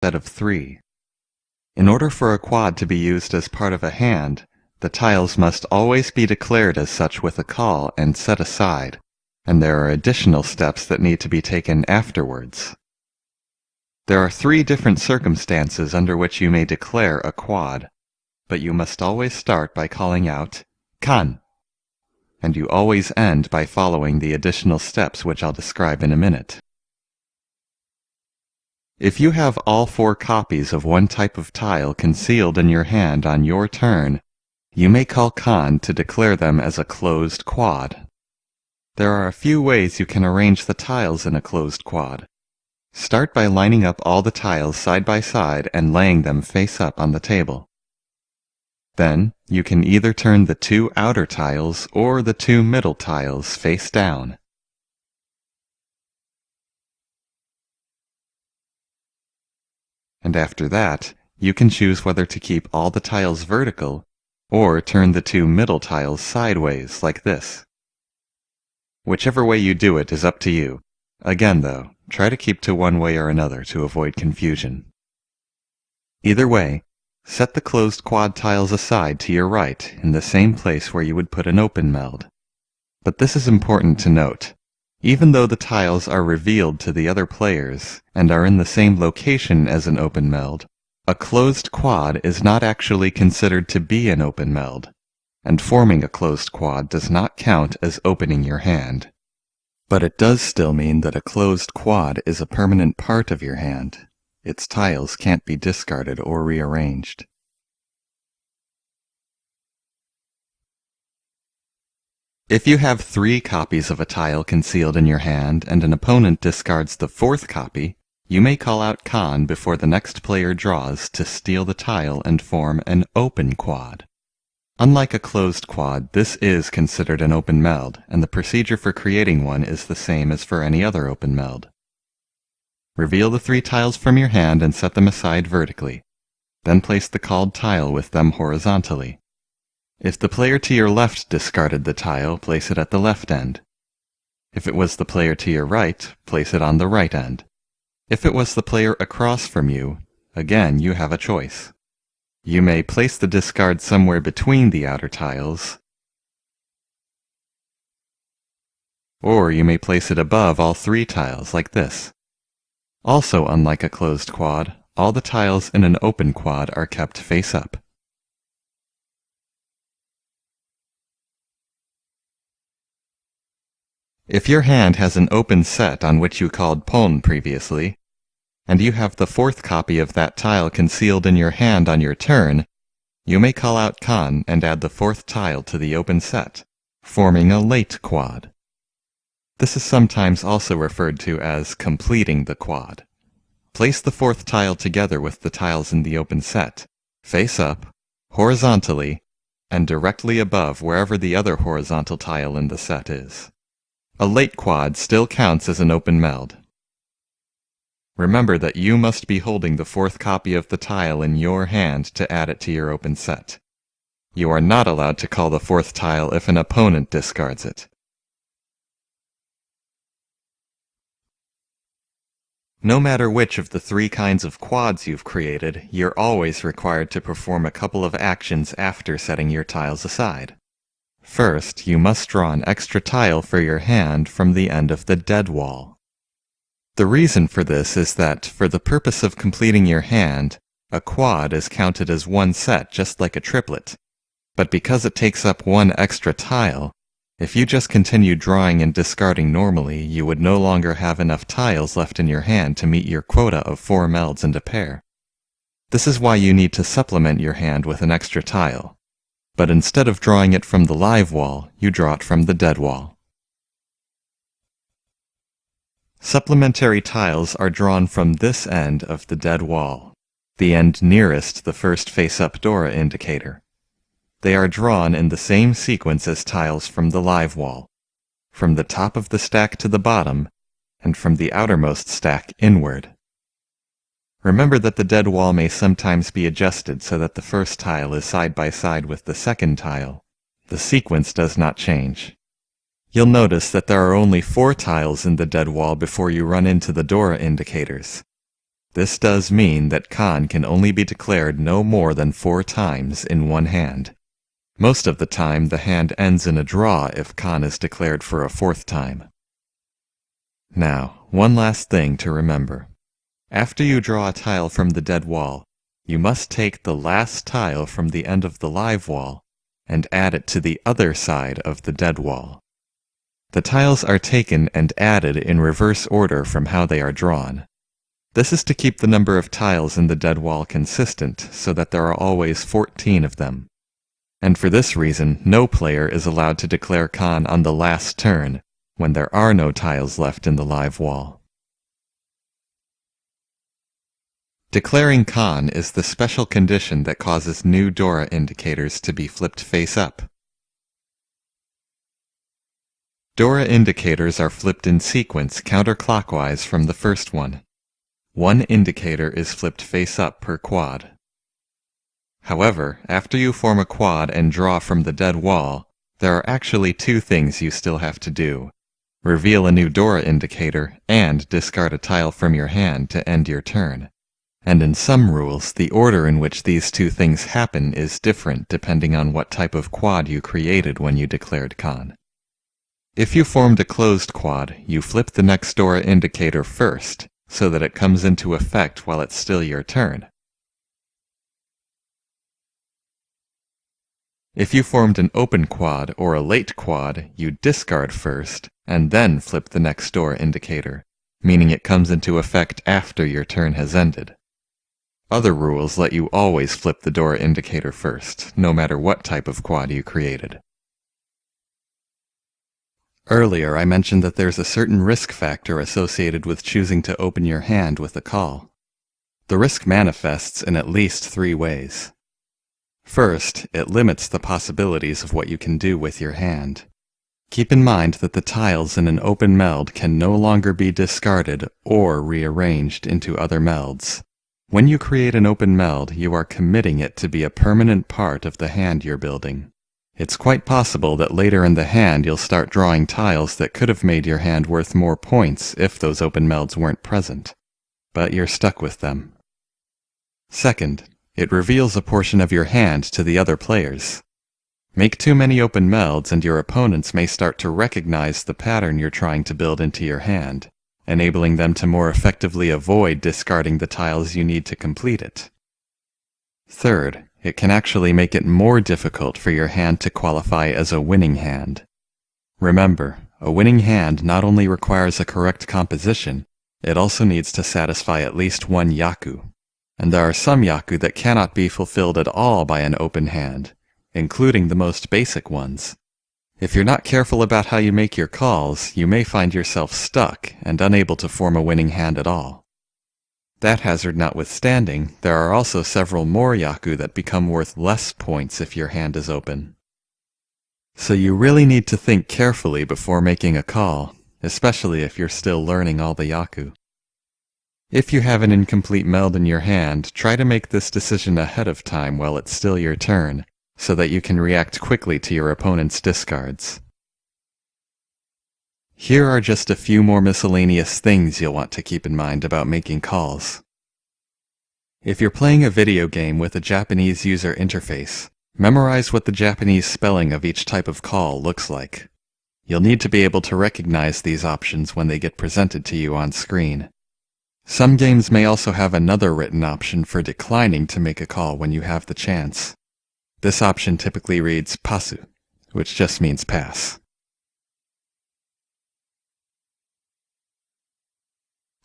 instead of 3. In order for a quad to be used as part of a hand, the tiles must always be declared as such with a call and set aside, and there are additional steps that need to be taken afterwards. There are 3 different circumstances under which you may declare a quad, but you must always start by calling out kan, and you always end by following the additional steps which I'll describe in a minute. If you have all 4 copies of one type of tile concealed in your hand on your turn, you may call kan to declare them as a closed quad. There are a few ways you can arrange the tiles in a closed quad. Start by lining up all the tiles side by side and laying them face up on the table. Then, you can either turn the 2 outer tiles or the 2 middle tiles face down. And after that, you can choose whether to keep all the tiles vertical or turn the 2 middle tiles sideways like this. Whichever way you do it is up to you. Again though, try to keep to one way or another to avoid confusion. Either way, set the closed quad tiles aside to your right in the same place where you would put an open meld. But this is important to note. Even though the tiles are revealed to the other players and are in the same location as an open meld, a closed quad is not actually considered to be an open meld, and forming a closed quad does not count as opening your hand. But it does still mean that a closed quad is a permanent part of your hand. Its tiles can't be discarded or rearranged. If you have 3 copies of a tile concealed in your hand and an opponent discards the 4th copy, you may call out kan before the next player draws to steal the tile and form an open quad. Unlike a closed quad, this is considered an open meld, and the procedure for creating one is the same as for any other open meld. Reveal the 3 tiles from your hand and set them aside vertically. Then place the called tile with them horizontally. If the player to your left discarded the tile, place it at the left end. If it was the player to your right, place it on the right end. If it was the player across from you, again you have a choice. You may place the discard somewhere between the outer tiles, or you may place it above all 3 tiles like this. Also, unlike a closed quad, all the tiles in an open quad are kept face up. If your hand has an open set on which you called pon previously, and you have the 4th copy of that tile concealed in your hand on your turn, you may call out kan and add the 4th tile to the open set, forming a late quad. This is sometimes also referred to as completing the quad. Place the 4th tile together with the tiles in the open set, face up, horizontally, and directly above wherever the other horizontal tile in the set is. A late quad still counts as an open meld. Remember that you must be holding the 4th copy of the tile in your hand to add it to your open set. You are not allowed to call the 4th tile if an opponent discards it. No matter which of the 3 kinds of quads you've created, you're always required to perform a couple of actions after setting your tiles aside. First, you must draw an extra tile for your hand from the end of the dead wall. The reason for this is that, for the purpose of completing your hand, a quad is counted as one set just like a triplet. But because it takes up one extra tile, if you just continue drawing and discarding normally, you would no longer have enough tiles left in your hand to meet your quota of 4 melds and a pair. This is why you need to supplement your hand with an extra tile. But instead of drawing it from the live wall, you draw it from the dead wall. Supplementary tiles are drawn from this end of the dead wall, the end nearest the first face-up Dora indicator. They are drawn in the same sequence as tiles from the live wall, from the top of the stack to the bottom, and from the outermost stack inward. Remember that the dead wall may sometimes be adjusted so that the first tile is side by side with the second tile. The sequence does not change. You'll notice that there are only 4 tiles in the dead wall before you run into the Dora indicators. This does mean that Khan can only be declared no more than 4 times in one hand. Most of the time, the hand ends in a draw if Khan is declared for a 4th time. Now, one last thing to remember. After you draw a tile from the dead wall, you must take the last tile from the end of the live wall and add it to the other side of the dead wall. The tiles are taken and added in reverse order from how they are drawn. This is to keep the number of tiles in the dead wall consistent so that there are always 14 of them. And for this reason, no player is allowed to declare Khan on the last turn, when there are no tiles left in the live wall. Declaring Khan is the special condition that causes new Dora indicators to be flipped face up. Dora indicators are flipped in sequence counterclockwise from the first one. One indicator is flipped face up per quad. However, after you form a quad and draw from the dead wall, there are actually 2 things you still have to do. Reveal a new Dora indicator and discard a tile from your hand to end your turn. And in some rules, the order in which these 2 things happen is different depending on what type of quad you created when you declared Khan. If you formed a closed quad, you flip the next Dora indicator first, so that it comes into effect while it's still your turn. If you formed an open quad or a late quad, you discard first, and then flip the next Dora indicator, meaning it comes into effect after your turn has ended. Other rules let you always flip the Dora indicator first, no matter what type of quad you created. Earlier I mentioned that there's a certain risk factor associated with choosing to open your hand with a call. The risk manifests in at least 3 ways. First, it limits the possibilities of what you can do with your hand. Keep in mind that the tiles in an open meld can no longer be discarded or rearranged into other melds. When you create an open meld, you are committing it to be a permanent part of the hand you're building. It's quite possible that later in the hand you'll start drawing tiles that could have made your hand worth more points if those open melds weren't present. But you're stuck with them. Second, it reveals a portion of your hand to the other players. Make too many open melds and your opponents may start to recognize the pattern you're trying to build into your hand, enabling them to more effectively avoid discarding the tiles you need to complete it. Third, it can actually make it more difficult for your hand to qualify as a winning hand. Remember, a winning hand not only requires a correct composition, it also needs to satisfy at least 1 yaku. And there are some yaku that cannot be fulfilled at all by an open hand, including the most basic ones. If you're not careful about how you make your calls, you may find yourself stuck and unable to form a winning hand at all. That hazard notwithstanding, there are also several more yaku that become worth less points if your hand is open. So you really need to think carefully before making a call, especially if you're still learning all the yaku. If you have an incomplete meld in your hand, try to make this decision ahead of time while it's still your turn, so that you can react quickly to your opponent's discards. Here are just a few more miscellaneous things you'll want to keep in mind about making calls. If you're playing a video game with a Japanese user interface, memorize what the Japanese spelling of each type of call looks like. You'll need to be able to recognize these options when they get presented to you on screen. Some games may also have another written option for declining to make a call when you have the chance. This option typically reads pasu, which just means pass.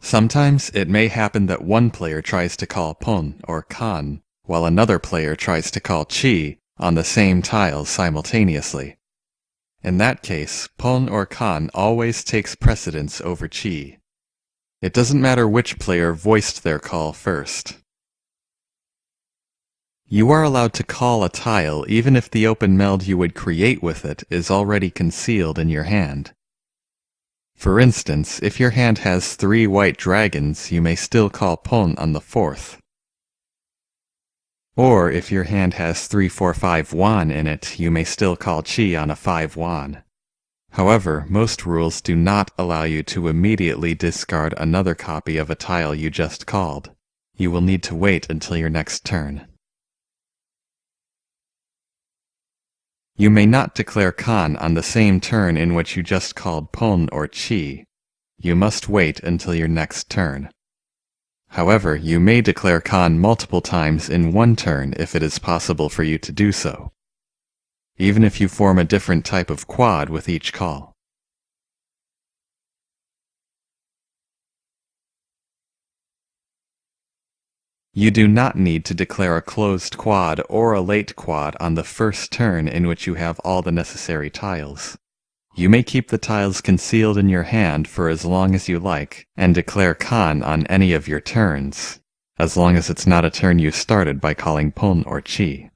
Sometimes it may happen that one player tries to call pon or kan, while another player tries to call chi on the same tiles simultaneously. In that case, pon or kan always takes precedence over chi. It doesn't matter which player voiced their call first. You are allowed to call a tile even if the open meld you would create with it is already concealed in your hand. For instance, if your hand has 3 white dragons, you may still call pon on the 4th. Or if your hand has 3, 4, 5 wan in it, you may still call chi on a 5 wan. However, most rules do not allow you to immediately discard another copy of a tile you just called. You will need to wait until your next turn. You may not declare Kan on the same turn in which you just called Pon or Chi. You must wait until your next turn. However, you may declare Kan multiple times in one turn if it is possible for you to do so, even if you form a different type of quad with each call. You do not need to declare a closed quad or a late quad on the first turn in which you have all the necessary tiles. You may keep the tiles concealed in your hand for as long as you like, and declare Kan on any of your turns, as long as it's not a turn you started by calling Pon or Chi.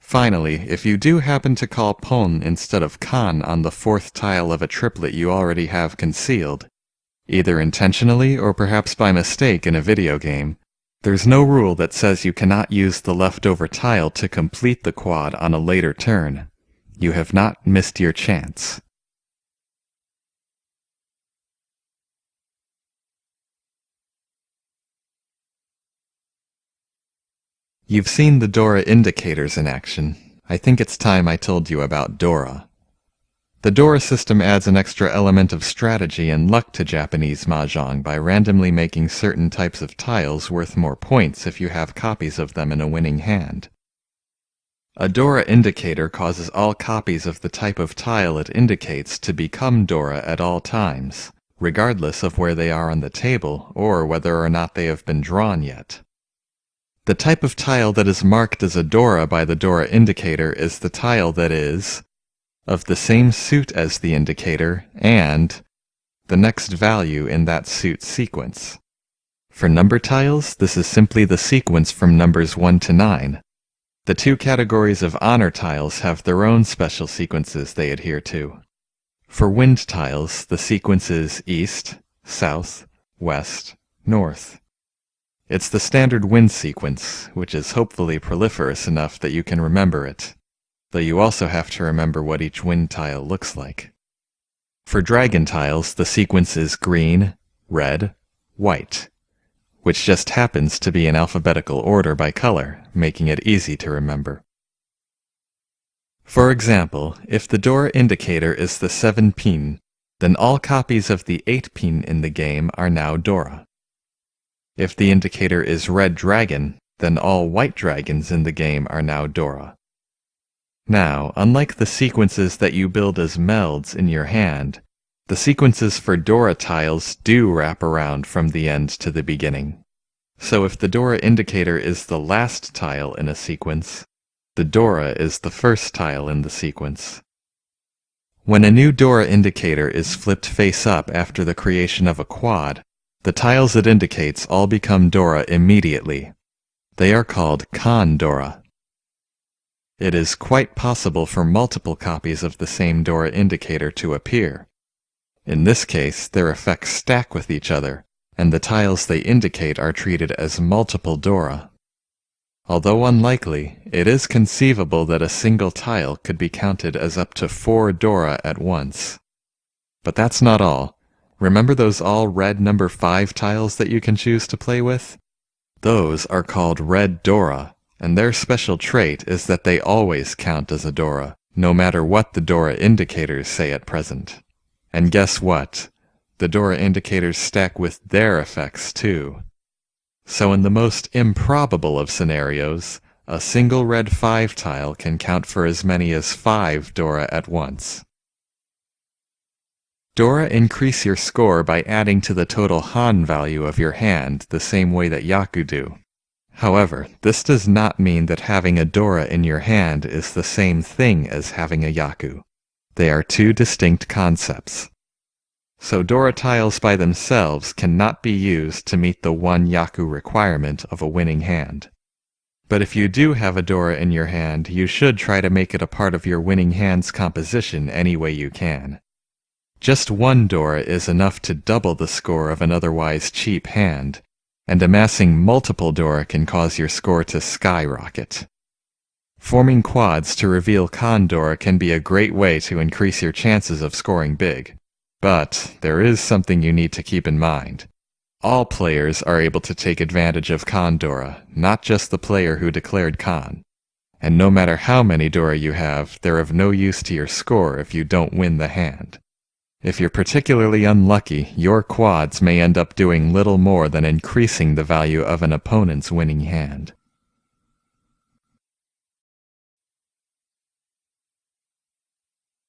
Finally, if you do happen to call Pon instead of Kan on the fourth tile of a triplet you already have concealed, either intentionally or perhaps by mistake in a video game, there's no rule that says you cannot use the leftover tile to complete the quad on a later turn. You have not missed your chance. You've seen the Dora indicators in action. I think it's time I told you about Dora. The Dora system adds an extra element of strategy and luck to Japanese Mahjong by randomly making certain types of tiles worth more points if you have copies of them in a winning hand. A Dora indicator causes all copies of the type of tile it indicates to become Dora at all times, regardless of where they are on the table or whether or not they have been drawn yet. The type of tile that is marked as a Dora by the Dora indicator is the tile that is of the same suit as the indicator and the next value in that suit sequence. For number tiles, this is simply the sequence from numbers 1 to 9. The two categories of honor tiles have their own special sequences they adhere to. For wind tiles, the sequence is east, south, west, north. It's the standard wind sequence, which is hopefully proliferous enough that you can remember it, though you also have to remember what each wind tile looks like. For dragon tiles, the sequence is green, red, white, which just happens to be in alphabetical order by color, making it easy to remember. For example, if the Dora indicator is the 7 pin, then all copies of the 8 pin in the game are now Dora. If the indicator is red dragon, then all white dragons in the game are now Dora. Now, unlike the sequences that you build as melds in your hand, the sequences for Dora tiles do wrap around from the end to the beginning. So if the Dora indicator is the last tile in a sequence, the Dora is the first tile in the sequence. When a new Dora indicator is flipped face up after the creation of a quad, the tiles it indicates all become Dora immediately. They are called Kan Dora. It is quite possible for multiple copies of the same Dora indicator to appear. In this case, their effects stack with each other, and the tiles they indicate are treated as multiple Dora. Although unlikely, it is conceivable that a single tile could be counted as up to 4 Dora at once. But that's not all. Remember those all red number 5 tiles that you can choose to play with? Those are called red Dora, and their special trait is that they always count as a Dora, no matter what the Dora indicators say at present. And guess what? The Dora indicators stack with their effects too. So in the most improbable of scenarios, a single red 5 tile can count for as many as 5 Dora at once. Dora increase your score by adding to the total Han value of your hand the same way that Yaku do. However, this does not mean that having a Dora in your hand is the same thing as having a Yaku. They are two distinct concepts. So Dora tiles by themselves cannot be used to meet the 1 Yaku requirement of a winning hand. But if you do have a Dora in your hand, you should try to make it a part of your winning hand's composition any way you can. Just 1 Dora is enough to double the score of an otherwise cheap hand, and amassing multiple Dora can cause your score to skyrocket. Forming quads to reveal Condor can be a great way to increase your chances of scoring big. But there is something you need to keep in mind. All players are able to take advantage of Condora, not just the player who declared Con. And no matter how many Dora you have, they're of no use to your score if you don't win the hand. If you're particularly unlucky, your quads may end up doing little more than increasing the value of an opponent's winning hand.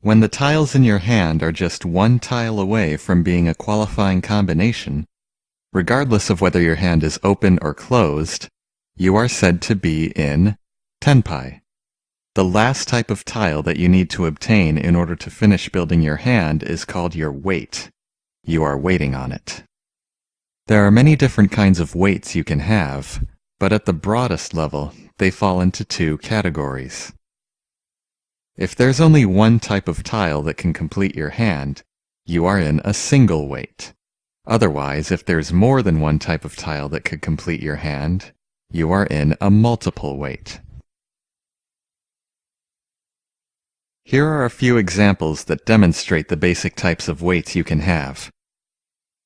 When the tiles in your hand are just one tile away from being a qualifying combination, regardless of whether your hand is open or closed, you are said to be in tenpai. The last type of tile that you need to obtain in order to finish building your hand is called your weight. You are waiting on it. There are many different kinds of weights you can have, but at the broadest level, they fall into two categories. If there's only one type of tile that can complete your hand, you are in a single weight. Otherwise, if there's more than one type of tile that could complete your hand, you are in a multiple weight. Here are a few examples that demonstrate the basic types of weights you can have.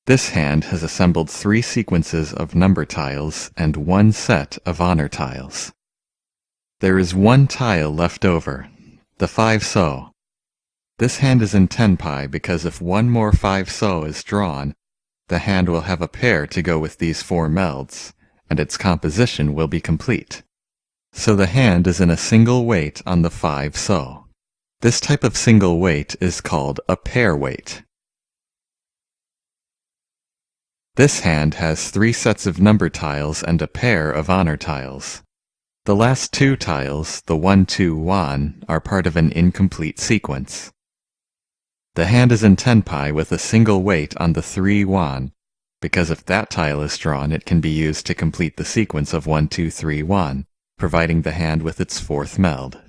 This hand has assembled 3 sequences of number tiles and 1 set of honor tiles. There is 1 tile left over, the 5 so. This hand is in tenpai because if 1 more 5 so is drawn, the hand will have a pair to go with these 4 melds, and its composition will be complete. So the hand is in a single weight on the 5 so. This type of single weight is called a pair weight. This hand has 3 sets of number tiles and a pair of honor tiles. The last 2 tiles, the 1-2 wan, are part of an incomplete sequence. The hand is in tenpai with a single weight on the 3 wan, because if that tile is drawn, it can be used to complete the sequence of 1-2-3 wan, providing the hand with its 4th meld.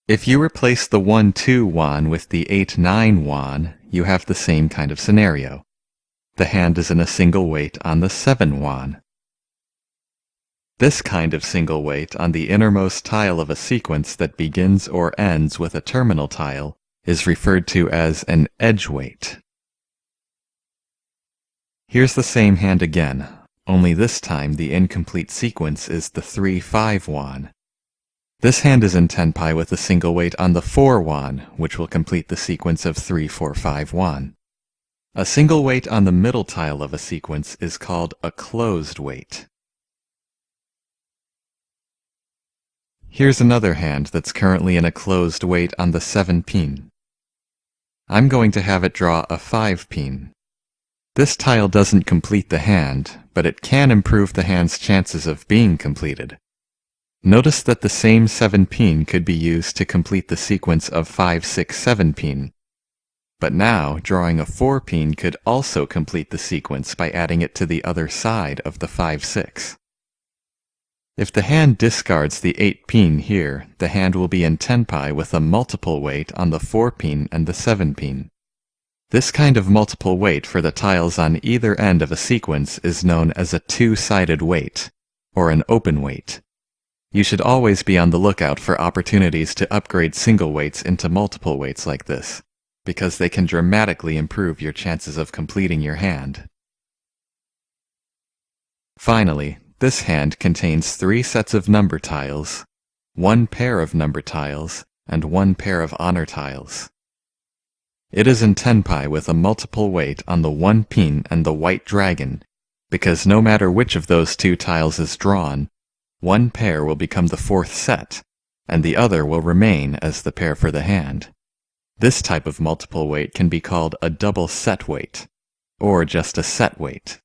If you replace the 1-2 wan with the 8-9 wan, you have the same kind of scenario. The hand is in a single weight on the 7 wan. This kind of single weight on the innermost tile of a sequence that begins or ends with a terminal tile is referred to as an edge weight. Here's the same hand again, only this time the incomplete sequence is the 3-5 wan. This hand is in tenpai with a single weight on the 4 wan, which will complete the sequence of 3-4-5 wan. A single weight on the middle tile of a sequence is called a closed weight. Here's another hand that's currently in a closed weight on the 7 pin. I'm going to have it draw a 5 pin. This tile doesn't complete the hand, but it can improve the hand's chances of being completed. Notice that the same 7 pin could be used to complete the sequence of 5-6-7 pin. But now, drawing a 4 pin could also complete the sequence by adding it to the other side of the 5-6. If the hand discards the 8 pin here, the hand will be in tenpai with a multiple weight on the 4 pin and the 7 pin. This kind of multiple weight for the tiles on either end of a sequence is known as a two-sided weight, or an open weight. You should always be on the lookout for opportunities to upgrade single weights into multiple weights like this, because they can dramatically improve your chances of completing your hand. Finally, this hand contains 3 sets of number tiles, 1 pair of number tiles, and 1 pair of honor tiles. It is in tenpai with a multiple weight on the 1 pin and the white dragon, because no matter which of those 2 tiles is drawn, 1 pair will become the 4th set, and the other will remain as the pair for the hand. This type of multiple weight can be called a double set weight, or just a set weight.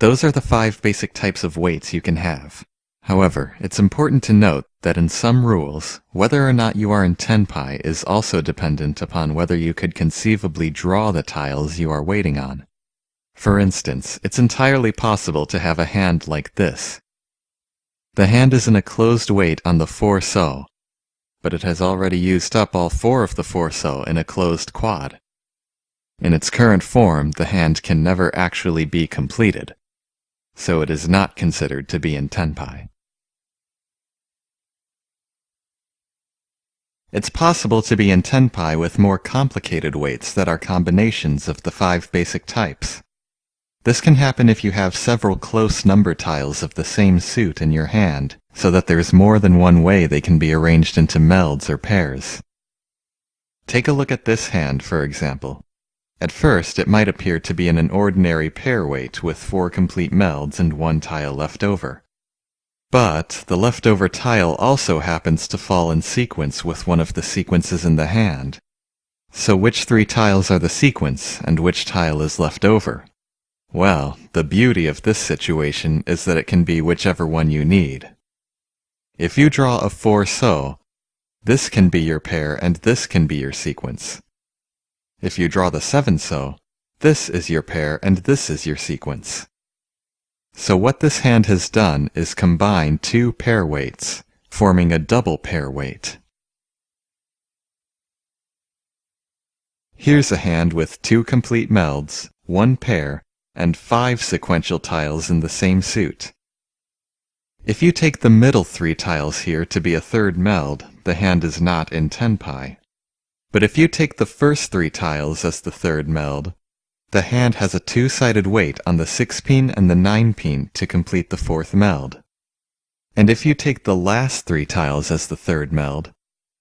Those are the 5 basic types of weights you can have. However, it's important to note that in some rules, whether or not you are in tenpai is also dependent upon whether you could conceivably draw the tiles you are waiting on. For instance, it's entirely possible to have a hand like this. The hand is in a closed weight on the 4 so, but it has already used up all 4 of the 4 so in a closed quad. In its current form, the hand can never actually be completed. so it is not considered to be in tenpai. It's possible to be in tenpai with more complicated weights that are combinations of the 5 basic types. This can happen if you have several close number tiles of the same suit in your hand, so that there's more than one way they can be arranged into melds or pairs. Take a look at this hand, for example. At first, it might appear to be in an ordinary pair weight with 4 complete melds and 1 tile left over. But the leftover tile also happens to fall in sequence with one of the sequences in the hand. So which 3 tiles are the sequence, and which tile is left over? Well, the beauty of this situation is that it can be whichever one you need. If you draw a 4-so, this can be your pair and this can be your sequence. If you draw the 7-so, this is your pair and this is your sequence. So what this hand has done is combine 2 pair weights, forming a double pair weight. Here's a hand with 2 complete melds, 1 pair, and 5 sequential tiles in the same suit. If you take the middle 3 tiles here to be a third meld, the hand is not in tenpai. But if you take the first 3 tiles as the third meld, the hand has a 2-sided weight on the 6-pin and the 9-pin to complete the 4th meld. And if you take the last 3 tiles as the third meld,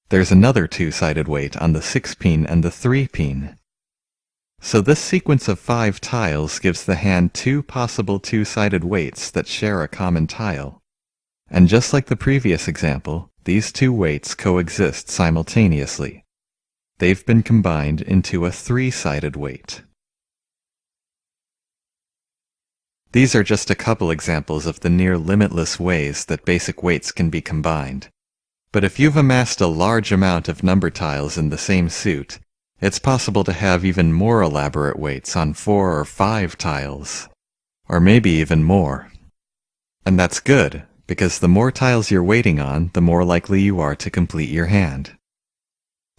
there's another 2-sided weight on the 6-pin and the 3-pin. So this sequence of 5 tiles gives the hand 2 possible 2-sided weights that share a common tile. And just like the previous example, these 2 weights coexist simultaneously. They've been combined into a 3-sided weight. These are just a couple examples of the near limitless ways that basic weights can be combined. But if you've amassed a large amount of number tiles in the same suit, it's possible to have even more elaborate weights on 4 or 5 tiles, or maybe even more. And that's good, because the more tiles you're weighting on, the more likely you are to complete your hand.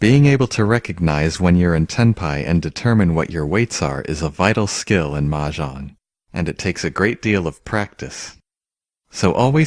Being able to recognize when you're in tenpai and determine what your weights are is a vital skill in Mahjong, and it takes a great deal of practice. So always